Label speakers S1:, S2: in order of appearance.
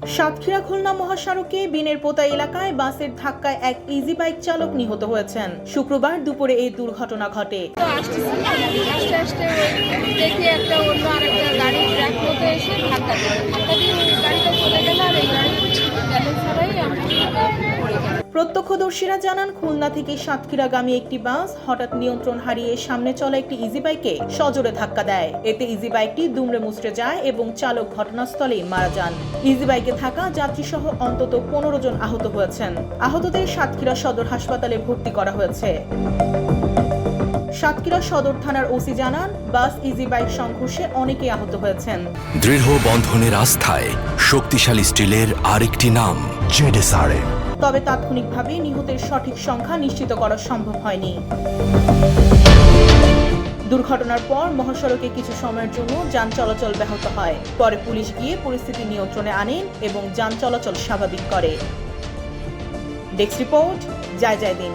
S1: সাতক্ষীরা খুলনা মহাসড়কে বিনের পোতা এলাকায় বাসের ধাক্কায় এক ইজি বাইক চালক নিহত হয়েছেন। শুক্রবার দুপুরে এই দুর্ঘটনা ঘটে।
S2: দেখি একটা অন্য আরেকটা গাড়ি ট্রাক মতো এসে ধাক্কা দিয়ে গাড়িটা চলে গেল আর এই গাড়ি ছাড়াই
S1: প্রত্যক্ষদর্শীরা জানান, খুলনা থেকে সাতক্ষীরাগামী একটি বাস হঠাৎ নিয়ন্ত্রণ হারিয়ে সামনে চলা একটি ইজি বাইকে সজোরে ধাক্কা দেয়। এতে ইজি বাইকটি দুমড়ে মুচড়ে যায় এবং চালক ঘটনাস্থলেই মারা যান। ইজি বাইকে থাকা যাত্রীসহ অন্তত 15 জন আহত হয়েছেন। আহতদের সাতক্ষীরা সদর হাসপাতালে ভর্তি করা হয়েছে। সাতক্ষীরা সদর থানার ওসি জানান, বাস ইজি বাইক সংঘর্ষে অনেকেই আহত হয়েছেন।
S3: দৃঢ় বন্ধনের আস্থায় শক্তিশালী স্টিলের আরেকটি নাম জেডএসআরএম।
S1: তবে তাৎক্ষণিকভাবে নিহতের সঠিক সংখ্যা নিশ্চিত করা সম্ভব হয়নি। দুর্ঘটনার পর মহাসড়কে কিছু সময়ের জন্য যান চলাচল ব্যাহত হয়। পরে পুলিশ গিয়ে পরিস্থিতি নিয়ন্ত্রণে আনেন এবং যান চলাচল স্বাভাবিক করে। ডেস্ক রিপোর্ট, জয় দিন।